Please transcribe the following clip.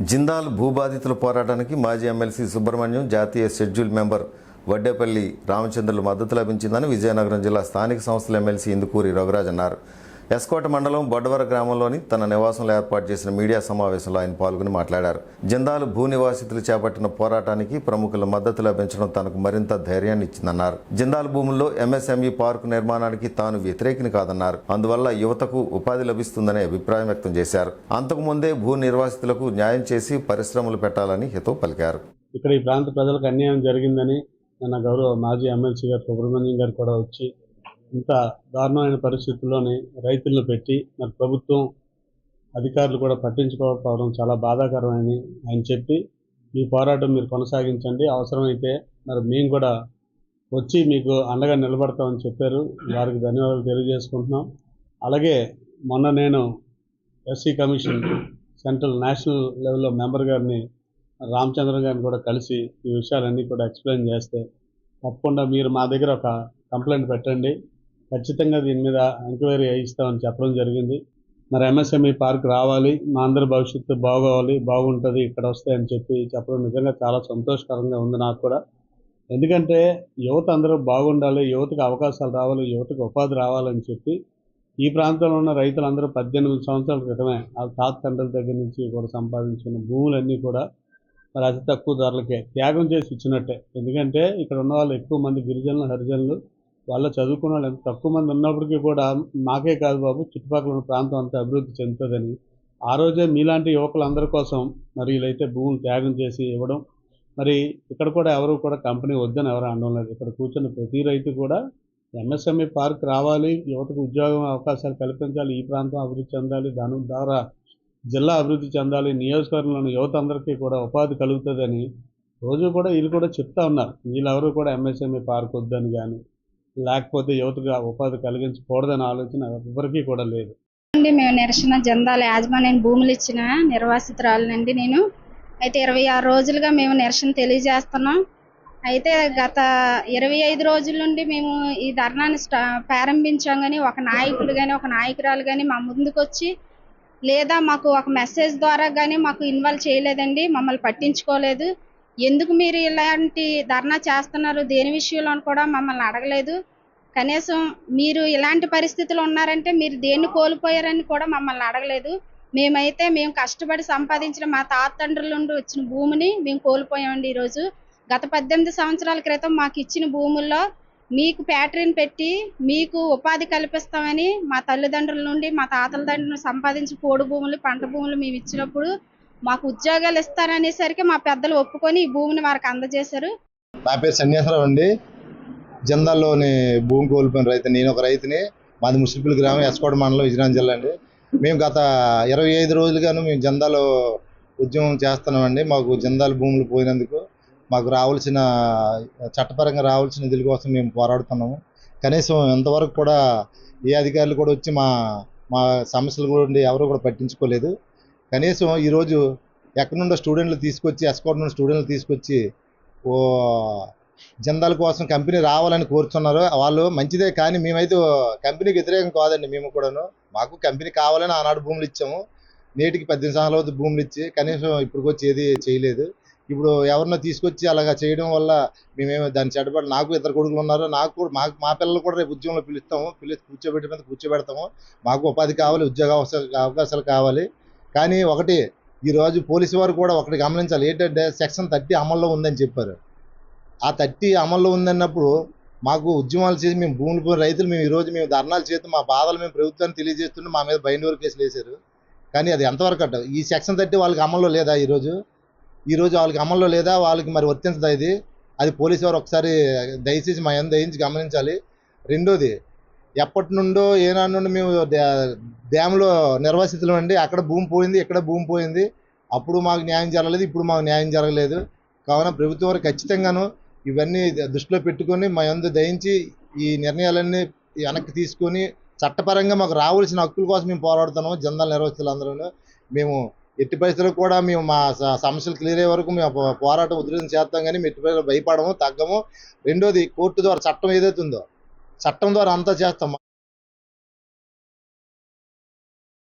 జిందాల్ భూబాధితుల పోరాటానికి మాజీ ఎమ్మెల్సీ సుబ్రహ్మణ్యం, జాతీయ షెడ్యూల్ మెంబర్ వడ్డేపల్లి రామచంద్రుల మద్దతు లభించిందని విజయనగరం జిల్లా స్థానిక సంస్థల ఎమ్మెల్సీ ఇందుకూరి రఘురాజ్ అన్నారు. ఎస్కోట మండలం బొడ్డవర గ్రామంలోని తన నివాసంలో ఏర్పాటు చేసిన మీడియా సమావేశంలో ఆయన పాల్గొని మాట్లాడారు. జిందాల్ భూ నివాసితులు చేపట్టిన పోరాటానికి ప్రముఖుల మద్దతు లభించడం తనకు మరింత ధైర్యాన్ని ఇచ్చిందన్నారు. జిందాల్ భూముల్లో ఎంఎస్ఎంఈ పార్కు నిర్మాణానికి తాను వ్యతిరేకిని కాదన్నారు. అందువల్ల యువతకు ఉపాధి లభిస్తుందనే అభిప్రాయం వ్యక్తం చేశారు. అంతకుముందే భూ నిర్వాసితులకు న్యాయం చేసి పరిశ్రమలు పెట్టాలని హితవు పలికారు. ఇక్కడ ఈ ప్రాంత ప్రజలకు అన్యాయం జరిగిందని మన గౌరవ మాజీ ఎమ్మెల్సీ గారు సుబ్రహ్మణ్యం గారు కూడా వచ్చి ఇంత దారుణమైన పరిస్థితుల్లోనే రైతులను పెట్టి మరి ప్రభుత్వం అధికారులు కూడా పట్టించుకోకపోవడం చాలా బాధాకరమని ఆయన చెప్పి ఈ పోరాటం మీరు కొనసాగించండి, అవసరమైతే మరి మేము కూడా వచ్చి మీకు అండగా నిలబడతామని చెప్పారు. వారికి ధన్యవాదాలు తెలియజేసుకుంటున్నాం. అలాగే మొన్న నేను ఎస్సీ కమిషన్ సెంట్రల్ నేషనల్ లెవెల్లో మెంబర్ గారిని రామచంద్ర గారిని కూడా కలిసి ఈ విషయాలన్నీ కూడా ఎక్స్ప్లెయిన్ చేస్తే తప్పకుండా మీరు మా దగ్గర ఒక కంప్లైంట్ పెట్టండి, ఖచ్చితంగా దీని మీద ఎంక్వైరీ చేయిస్తామని చెప్పడం జరిగింది. మరి ఎంఎస్ఎంఈ పార్క్ రావాలి, మా అందరి భవిష్యత్తు బాగుంటుంది ఇక్కడ వస్తాయని చెప్పడం నిజంగా చాలా సంతోషకరంగా ఉంది నాకు కూడా. ఎందుకంటే యువత అందరూ బాగుండాలి, యువతకు అవకాశాలు రావాలి, యువతకు ఉపాధి రావాలని చెప్పి ఈ ప్రాంతంలో ఉన్న రైతులందరూ 18 సంవత్సరాల క్రితమే వాళ్ళ తాత తండ్రుల దగ్గర నుంచి కూడా సంపాదించుకున్న భూములన్నీ కూడా మరి అతి తక్కువ ధరలకే త్యాగం చేసి ఇచ్చినట్టే. ఎందుకంటే ఇక్కడ ఉన్న వాళ్ళు ఎక్కువ మంది గిరిజనులు, హరిజనులు, వాళ్ళ చదువుకున్న వాళ్ళు ఎంత తక్కువ మంది ఉన్నప్పటికీ కూడా మాకే కాదు బాబు చుట్టుపక్కల ఉన్న ప్రాంతం అంతా అభివృద్ధి చెందుతుందని ఆ రోజే మీలాంటి యువకులందరి కోసం మరి వీళ్ళైతే భూములు త్యాగం చేసి ఇవ్వడం. మరి ఇక్కడ కూడా ఎవరు కూడా కంపెనీ వద్దని ఎవరు అనడం లేదు. ఇక్కడ కూర్చున్న ప్రతి రైతు కూడా ఎంఎస్ఎంఈ పార్క్ రావాలి, యువతకు ఉద్యోగం అవకాశాలు కల్పించాలి, ఈ ప్రాంతం అభివృద్ధి చెందాలి, దాని ద్వారా జిల్లా అభివృద్ధి చెందాలి, నియోజకవర్గంలోని యువత అందరికీ కూడా ఉపాధి కలుగుతుందని రోజు కూడా వీళ్ళు కూడా చెప్తా ఉన్నారు. వీళ్ళెవరు కూడా ఎంఎస్ఎంఈ పార్క్ వద్దని కానీ లేకపోతే యువతగా ఉపాధి కలిగించకూడదని ఆలోచన ఎవరికీ కూడా లేదు. మేము నిరసన జిందాల్ యాజమాన్యం భూములు ఇచ్చిన నిర్వాసితురాలనండి నేను. అయితే 26 రోజులుగా మేము నిరసన తెలియజేస్తున్నాం. అయితే గత 25 రోజుల నుండి మేము ఈ ధర్నాన్ని ప్రారంభించాం. కానీ ఒక నాయకుడు కానీ ఒక నాయకురాలు కానీ మా ముందుకు వచ్చి లేదా మాకు ఒక మెసేజ్ ద్వారా కానీ మాకు ఇన్వాల్వ్ చేయలేదండి, మమ్మల్ని పట్టించుకోలేదు. ఎందుకు మీరు ఇలాంటి ధర్నా చేస్తున్నారు, దేని విషయంలో కూడా మమ్మల్ని అడగలేదు. కనీసం మీరు ఇలాంటి పరిస్థితులు ఉన్నారంటే మీరు దేన్ని కోల్పోయారని కూడా మమ్మల్ని అడగలేదు. మేము కష్టపడి సంపాదించిన మా తాత తండ్రుల నుండి వచ్చిన భూమిని మేము కోల్పోయామండి. ఈరోజు గత 18 సంవత్సరాల క్రితం మాకు ఇచ్చిన భూముల్లో మీకు ఫ్యాక్టరీని పెట్టి మీకు ఉపాధి కల్పిస్తామని మా తల్లిదండ్రుల నుండి మా తాతల తండ్రులు సంపాదించి పోడు భూములు, పంట భూములు మేము ఇచ్చినప్పుడు మాకు ఉద్యోగాలు ఇస్తారనేసరికి మా పెద్దలు ఒప్పుకొని ఈ భూమిని వారికి అందజేశారు. నా పేరు సన్యాసరావు అండి. జిందాల్లోని భూమి కోల్పోయిన రైతు. నేను ఒక రైతుని. మాది ముసిపిల్ గ్రామం, ఎస్కోట మండలం, విజయనగరం జిల్లా అండి. మేము గత 25 రోజులుగాను మేము జిందాల్ ఉద్యమం చేస్తున్నామండి. మాకు జిందాల్ భూములు పోయినందుకు మాకు రావాల్సిన చట్టపరంగా రావాల్సిన నిధుల కోసం మేము పోరాడుతున్నాము. కనీసం ఇంతవరకు కూడా ఏ అధికారులు కూడా వచ్చి మా సమస్యలు కూడా ఎవరు కూడా పట్టించుకోలేదు. కనీసం ఈరోజు ఎక్కడి నుండో స్టూడెంట్లు తీసుకొచ్చి, ఎస్కోట నుండి స్టూడెంట్లు తీసుకొచ్చి జిందాల్ కోసం కంపెనీ రావాలని కోరుతున్నారు. వాళ్ళు మంచిదే, కానీ మేమైతే కంపెనీకి వ్యతిరేకం కాదండి. మేము కూడాను మాకు కంపెనీ కావాలని ఆనాడు భూములు ఇచ్చాము. నేటికి 18 సంవత్సరాల భూములు ఇచ్చి కనీసం ఇప్పుడు వచ్చి ఏది చేయలేదు. ఇప్పుడు ఎవరినో తీసుకొచ్చి అలాగా చేయడం వల్ల మేమేమో దాన్ని చెడ్డపడి, నాకు 2 కొడుకులు ఉన్నారు, మా పిల్లలు కూడా రేపు ఉద్యోగంలో కూర్చోబెడతాము. మాకు ఉపాధి కావాలి, ఉద్యోగ అవకాశాలు కావాలి. కానీ ఒకటి ఈరోజు పోలీసు వారు కూడా ఒకటి గమనించాలి. ఏంటంటే సెక్షన్ 30 అమల్లో ఉందని చెప్పారు. ఆ 30 అమల్లో ఉందన్నప్పుడు మాకు ఉద్యమాలు చేసి మేము భూములు పోయిన రైతులు ఈరోజు మేము ధర్నాలు చేస్తూ మా బాధలు మేము ప్రభుత్వాన్ని తెలియజేస్తుంటే మా మీద బైండ్ కేసులు వేశారు. కానీ అది ఎంతవరకు అంట ఈ సెక్షన్ 30 వాళ్ళకి అమల్లో లేదా? ఈరోజు వాళ్ళకి అమల్లో లేదా? వాళ్ళకి మరి వర్తించదా ఇది? అది పోలీసు వారు ఒకసారి దయచేసి మా దయించి గమనించాలి. రెండోది, ఎప్పటి నుండో ఏనాడు నుండి మేము డ్యామ్లో నిర్వాసితులు అండి. అక్కడ భూమి పోయింది, ఇక్కడ భూమి పోయింది. అప్పుడు మాకు న్యాయం జరగలేదు, ఇప్పుడు మాకు న్యాయం జరగలేదు. కావున ప్రభుత్వం వారు ఖచ్చితంగాను ఇవన్నీ దృష్టిలో పెట్టుకొని మా దయించి ఈ నిర్ణయాలన్నీ వెనక్కి తీసుకొని చట్టపరంగా మాకు రావాల్సిన హక్కుల కోసం మేము పోరాడుతున్నాము. జిందాల్ నిర్వాసితులందరూ మేము ఎట్టి పరిస్థితుల్లో కూడా మేము మా సమస్యలు క్లియర్ అయ్యే వరకు మేము పోరాటం ఉధృతం చేస్తాం. కానీ ఎట్టి పరిస్థితుల్లో భయపడము, తగ్గము. రెండోది, కోర్టు ద్వారా చట్టం ఏదైతే ఉందో చట్టం ద్వారా అంతా చేస్తాం.